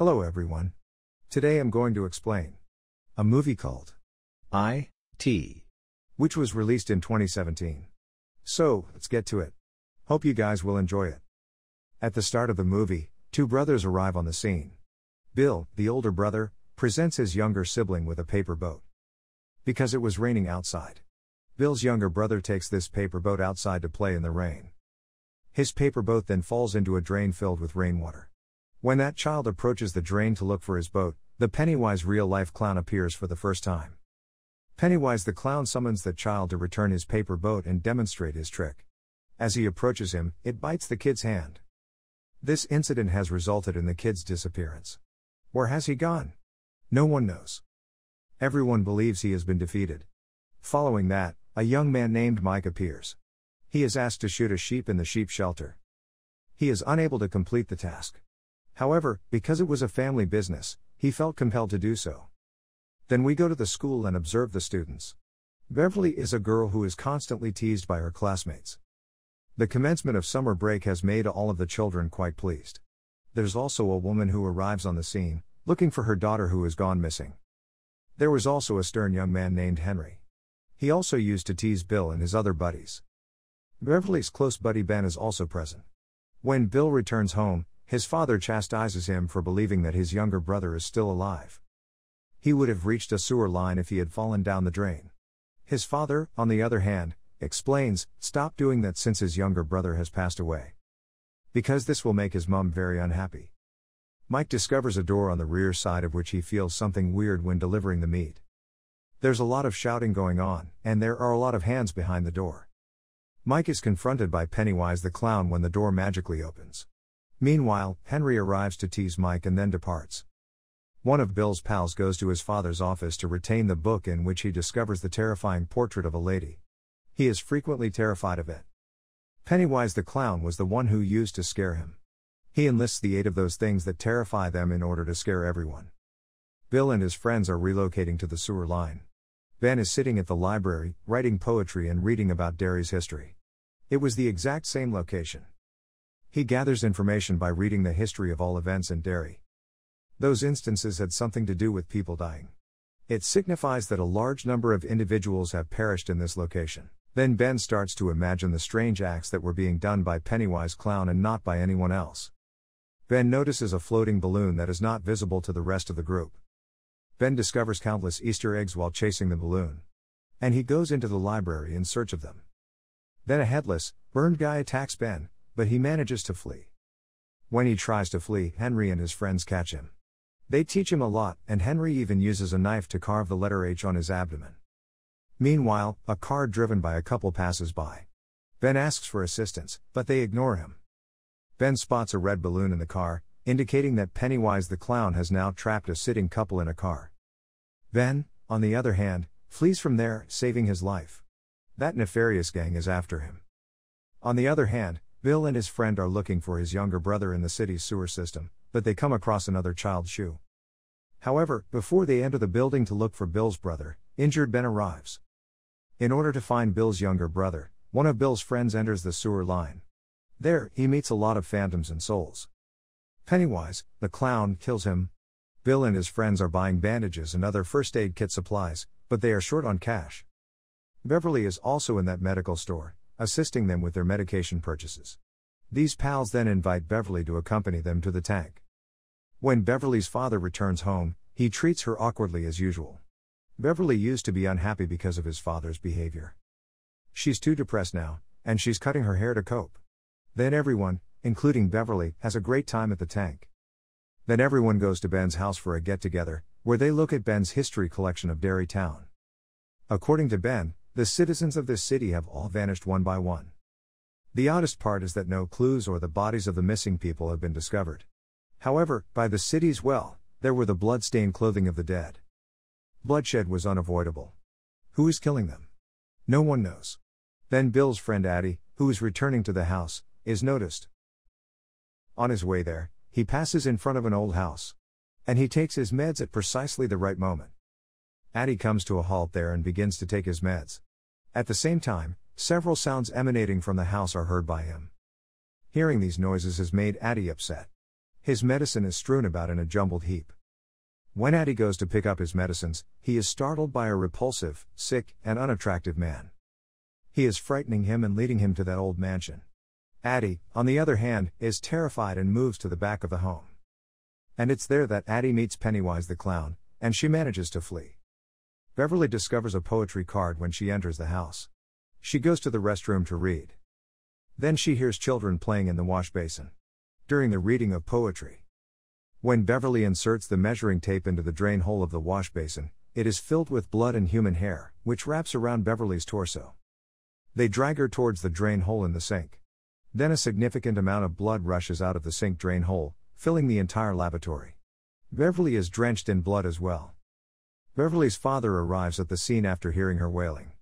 Hello everyone. Today I'm going to explain a movie called I.T., which was released in 2017. So, let's get to it. Hope you guys will enjoy it. At the start of the movie, two brothers arrive on the scene. Bill, the older brother, presents his younger sibling with a paper boat. Because it was raining outside, Bill's younger brother takes this paper boat outside to play in the rain. His paper boat then falls into a drain filled with rainwater. When that child approaches the drain to look for his boat, the Pennywise real-life clown appears for the first time. Pennywise the clown summons the child to return his paper boat and demonstrate his trick. As he approaches him, it bites the kid's hand. This incident has resulted in the kid's disappearance. Where has he gone? No one knows. Everyone believes he has been defeated. Following that, a young man named Mike appears. He is asked to shoot a sheep in the sheep shelter. He is unable to complete the task. However, because it was a family business, he felt compelled to do so. Then we go to the school and observe the students. Beverly is a girl who is constantly teased by her classmates. The commencement of summer break has made all of the children quite pleased. There's also a woman who arrives on the scene, looking for her daughter who has gone missing. There was also a stern young man named Henry. He also used to tease Bill and his other buddies. Beverly's close buddy Ben is also present. When Bill returns home, his father chastises him for believing that his younger brother is still alive. He would have reached a sewer line if he had fallen down the drain. His father, on the other hand, explains, stop doing that since his younger brother has passed away. Because this will make his mom very unhappy. Mike discovers a door on the rear side of which he feels something weird when delivering the meat. There's a lot of shouting going on, and there are a lot of hands behind the door. Mike is confronted by Pennywise the clown when the door magically opens. Meanwhile, Henry arrives to tease Mike and then departs. One of Bill's pals goes to his father's office to retain the book in which he discovers the terrifying portrait of a lady. He is frequently terrified of it. Pennywise the clown was the one who used to scare him. He enlists the aid of those things that terrify them in order to scare everyone. Bill and his friends are relocating to the sewer line. Ben is sitting at the library, writing poetry and reading about Derry's history. It was the exact same location. He gathers information by reading the history of all events in Derry. Those instances had something to do with people dying. It signifies that a large number of individuals have perished in this location. Then Ben starts to imagine the strange acts that were being done by Pennywise Clown and not by anyone else. Ben notices a floating balloon that is not visible to the rest of the group. Ben discovers countless Easter eggs while chasing the balloon. And he goes into the library in search of them. Then a headless, burned guy attacks Ben, but he manages to flee. When he tries to flee, Henry and his friends catch him. They teach him a lot, and Henry even uses a knife to carve the letter H on his abdomen. Meanwhile, a car driven by a couple passes by. Ben asks for assistance, but they ignore him. Ben spots a red balloon in the car, indicating that Pennywise the clown has now trapped a sitting couple in a car. Ben, on the other hand, flees from there, saving his life. That nefarious gang is after him. On the other hand, Bill and his friend are looking for his younger brother in the city's sewer system, but they come across another child's shoe. However, before they enter the building to look for Bill's brother, injured Ben arrives. In order to find Bill's younger brother, one of Bill's friends enters the sewer line. There, he meets a lot of phantoms and souls. Pennywise, the clown, kills him. Bill and his friends are buying bandages and other first aid kit supplies, but they are short on cash. Beverly is also in that medical store, assisting them with their medication purchases. These pals then invite Beverly to accompany them to the tank. When Beverly's father returns home, he treats her awkwardly as usual. Beverly used to be unhappy because of his father's behavior. She's too depressed now, and she's cutting her hair to cope. Then everyone, including Beverly, has a great time at the tank. Then everyone goes to Ben's house for a get-together, where they look at Ben's history collection of Derry Town. According to Ben, the citizens of this city have all vanished one by one. The oddest part is that no clues or the bodies of the missing people have been discovered. However, by the city's well, there were the blood-stained clothing of the dead. Bloodshed was unavoidable. Who is killing them? No one knows. Then Bill's friend Addie, who is returning to the house, is noticed. On his way there, he passes in front of an old house. And he takes his meds at precisely the right moment. Addie comes to a halt there and begins to take his meds. At the same time, several sounds emanating from the house are heard by him. Hearing these noises has made Addie upset. His medicine is strewn about in a jumbled heap. When Addie goes to pick up his medicines, he is startled by a repulsive, sick, and unattractive man. He is frightening him and leading him to that old mansion. Addie, on the other hand, is terrified and moves to the back of the home. And it's there that Addie meets Pennywise the clown, and she manages to flee. Beverly discovers a poetry card when she enters the house. She goes to the restroom to read. Then she hears children playing in the wash basin. During the reading of poetry. When Beverly inserts the measuring tape into the drain hole of the wash basin, it is filled with blood and human hair, which wraps around Beverly's torso. They drag her towards the drain hole in the sink. Then a significant amount of blood rushes out of the sink drain hole, filling the entire lavatory. Beverly is drenched in blood as well. Beverly's father arrives at the scene after hearing her wailing.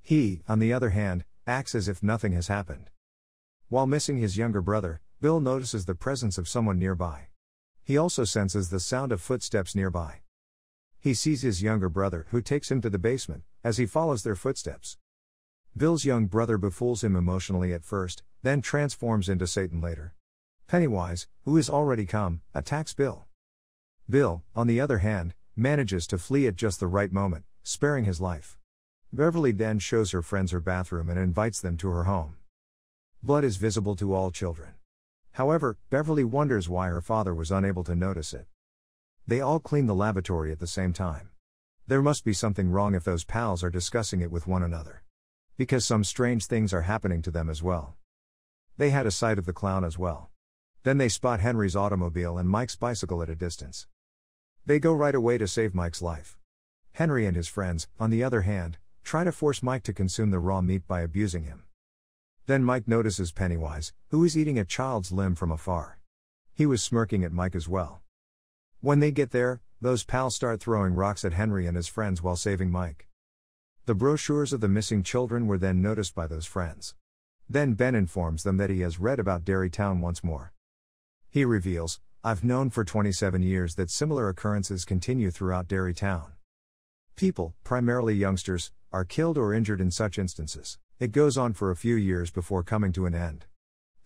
He, on the other hand, acts as if nothing has happened. While missing his younger brother, Bill notices the presence of someone nearby. He also senses the sound of footsteps nearby. He sees his younger brother, who takes him to the basement, as he follows their footsteps. Bill's young brother befools him emotionally at first, then transforms into Satan later. Pennywise, who is already come, attacks Bill. Bill, on the other hand, manages to flee at just the right moment, sparing his life. Beverly then shows her friends her bathroom and invites them to her home. Blood is visible to all children. However, Beverly wonders why her father was unable to notice it. They all clean the lavatory at the same time. There must be something wrong if those pals are discussing it with one another. Because some strange things are happening to them as well. They had a sight of the clown as well. Then they spot Henry's automobile and Mike's bicycle at a distance. They go right away to save Mike's life. Henry and his friends, on the other hand, try to force Mike to consume the raw meat by abusing him. Then Mike notices Pennywise, who is eating a child's limb from afar. He was smirking at Mike as well. When they get there, those pals start throwing rocks at Henry and his friends while saving Mike. The brochures of the missing children were then noticed by those friends. Then Ben informs them that he has read about Derry Town once more. He reveals, "I've known for 27 years that similar occurrences continue throughout Derry Town. People, primarily youngsters, are killed or injured in such instances. It goes on for a few years before coming to an end.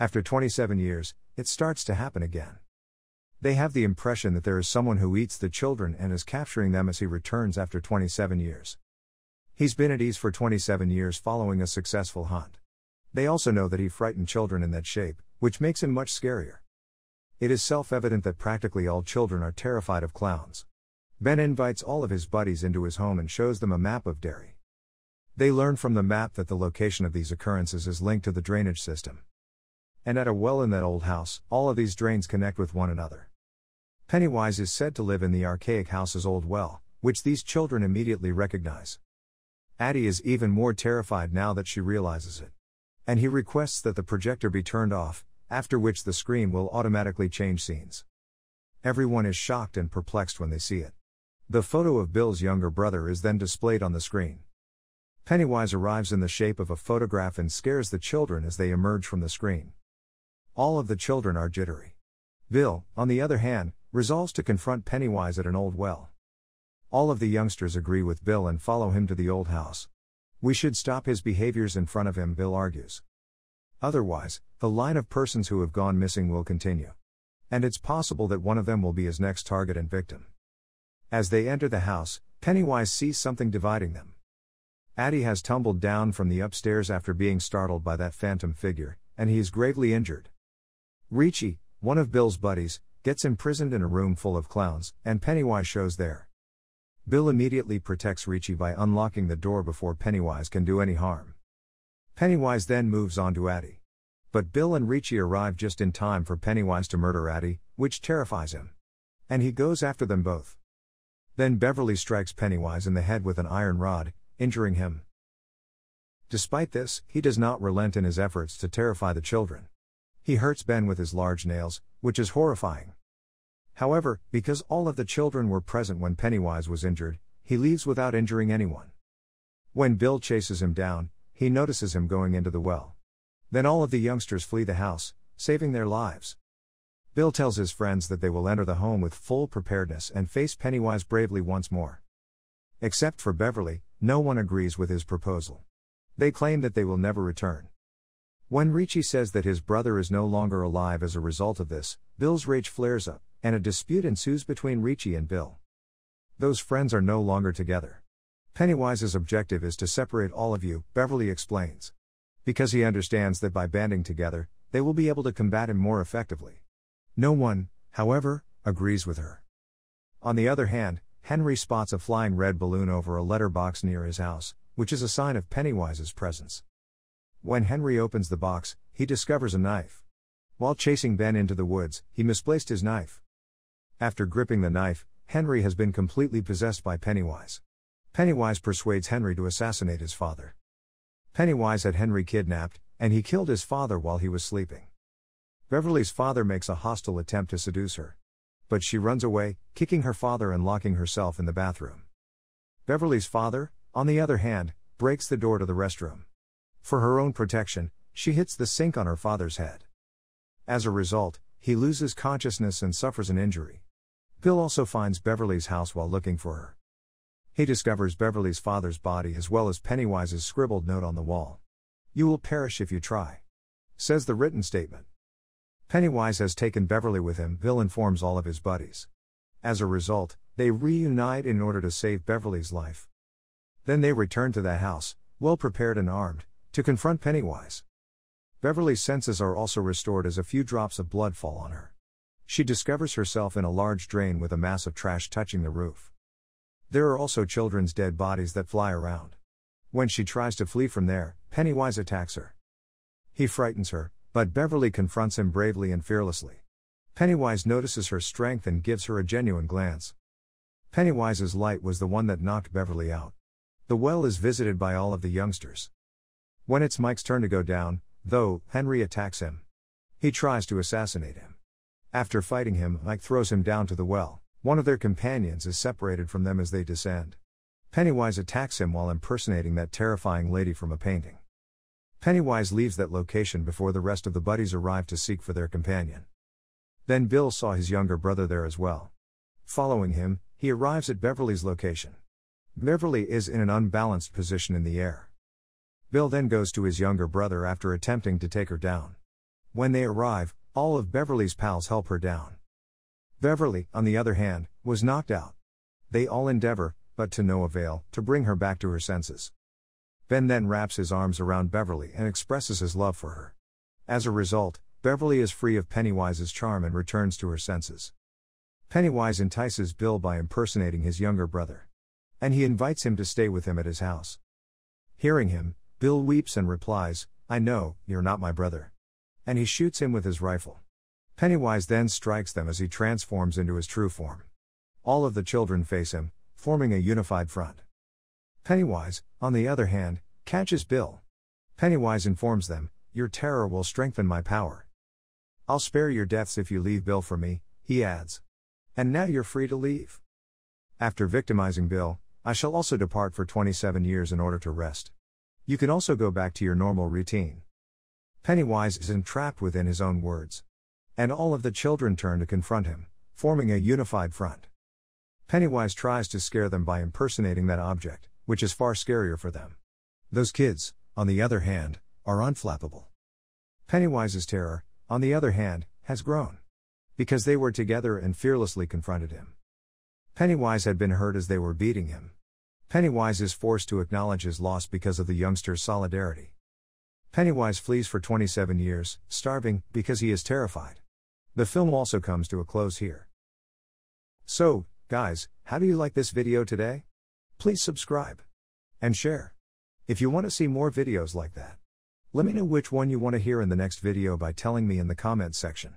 After 27 years, it starts to happen again. They have the impression that there is someone who eats the children and is capturing them as he returns after 27 years. He's been at ease for 27 years following a successful hunt. They also know that he frightened children in that shape, which makes him much scarier. It is self-evident that practically all children are terrified of clowns. Ben invites all of his buddies into his home and shows them a map of Derry. They learn from the map that the location of these occurrences is linked to the drainage system. And at a well in that old house, all of these drains connect with one another. Pennywise is said to live in the archaic house's old well, which these children immediately recognize. Addie is even more terrified now that she realizes it. And he requests that the projector be turned off, after which the screen will automatically change scenes. Everyone is shocked and perplexed when they see it. The photo of Bill's younger brother is then displayed on the screen. Pennywise arrives in the shape of a photograph and scares the children as they emerge from the screen. All of the children are jittery. Bill, on the other hand, resolves to confront Pennywise at an old well. All of the youngsters agree with Bill and follow him to the old house. We should stop his behaviors in front of him, Bill argues. Otherwise, the line of persons who have gone missing will continue. And it's possible that one of them will be his next target and victim. As they enter the house, Pennywise sees something dividing them. Addie has tumbled down from the upstairs after being startled by that phantom figure, and he is gravely injured. Richie, one of Bill's buddies, gets imprisoned in a room full of clowns, and Pennywise shows there. Bill immediately protects Richie by unlocking the door before Pennywise can do any harm. Pennywise then moves on to Addie. But Bill and Richie arrive just in time for Pennywise to murder Addie, which terrifies him. And he goes after them both. Then Beverly strikes Pennywise in the head with an iron rod, injuring him. Despite this, he does not relent in his efforts to terrify the children. He hurts Ben with his large nails, which is horrifying. However, because all of the children were present when Pennywise was injured, he leaves without injuring anyone. When Bill chases him down, he notices him going into the well. Then all of the youngsters flee the house, saving their lives. Bill tells his friends that they will enter the home with full preparedness and face Pennywise bravely once more. Except for Beverly, no one agrees with his proposal. They claim that they will never return. When Ricci says that his brother is no longer alive as a result of this, Bill's rage flares up, and a dispute ensues between Ricci and Bill. Those friends are no longer together. Pennywise's objective is to separate all of you, Beverly explains. Because he understands that by banding together, they will be able to combat him more effectively. No one, however, agrees with her. On the other hand, Henry spots a flying red balloon over a letterbox near his house, which is a sign of Pennywise's presence. When Henry opens the box, he discovers a knife. While chasing Ben into the woods, he misplaced his knife. After gripping the knife, Henry has been completely possessed by Pennywise. Pennywise persuades Henry to assassinate his father. Pennywise had Henry kidnapped, and he killed his father while he was sleeping. Beverly's father makes a hostile attempt to seduce her. But she runs away, kicking her father and locking herself in the bathroom. Beverly's father, on the other hand, breaks the door to the restroom. For her own protection, she hits the sink on her father's head. As a result, he loses consciousness and suffers an injury. Bill also finds Beverly's house while looking for her. He discovers Beverly's father's body as well as Pennywise's scribbled note on the wall. "You will perish if you try," says the written statement. Pennywise has taken Beverly with him, Bill informs all of his buddies. As a result, they reunite in order to save Beverly's life. Then they return to that house, well prepared and armed, to confront Pennywise. Beverly's senses are also restored as a few drops of blood fall on her. She discovers herself in a large drain with a mass of trash touching the roof. There are also children's dead bodies that fly around. When she tries to flee from there, Pennywise attacks her. He frightens her, but Beverly confronts him bravely and fearlessly. Pennywise notices her strength and gives her a genuine glance. Pennywise's light was the one that knocked Beverly out. The well is visited by all of the youngsters. When it's Mike's turn to go down, though, Henry attacks him. He tries to assassinate him. After fighting him, Mike throws him down to the well. One of their companions is separated from them as they descend. Pennywise attacks him while impersonating that terrifying lady from a painting. Pennywise leaves that location before the rest of the buddies arrive to seek for their companion. Then Bill saw his younger brother there as well. Following him, he arrives at Beverly's location. Beverly is in an unbalanced position in the air. Bill then goes to his younger brother after attempting to take her down. When they arrive, all of Beverly's pals help her down. Beverly, on the other hand, was knocked out. They all endeavor, but to no avail, to bring her back to her senses. Ben then wraps his arms around Beverly and expresses his love for her. As a result, Beverly is free of Pennywise's charm and returns to her senses. Pennywise entices Bill by impersonating his younger brother. And he invites him to stay with him at his house. Hearing him, Bill weeps and replies, "I know, you're not my brother." And he shoots him with his rifle. Pennywise then strikes them as he transforms into his true form. All of the children face him, forming a unified front. Pennywise, on the other hand, catches Bill. Pennywise informs them, "Your terror will strengthen my power. I'll spare your deaths if you leave Bill for me," he adds. "And now you're free to leave. After victimizing Bill, I shall also depart for 27 years in order to rest. You can also go back to your normal routine." Pennywise is entrapped within his own words. And all of the children turn to confront him, forming a unified front. Pennywise tries to scare them by impersonating that object, which is far scarier for them. Those kids, on the other hand, are unflappable. Pennywise's terror, on the other hand, has grown. Because they were together and fearlessly confronted him. Pennywise had been hurt as they were beating him. Pennywise is forced to acknowledge his loss because of the youngsters' solidarity. Pennywise flees for 27 years, starving, because he is terrified. The film also comes to a close here. So, guys, how do you like this video today? Please subscribe. And share. If you want to see more videos like that. Let me know which one you want to hear in the next video by telling me in the comments section.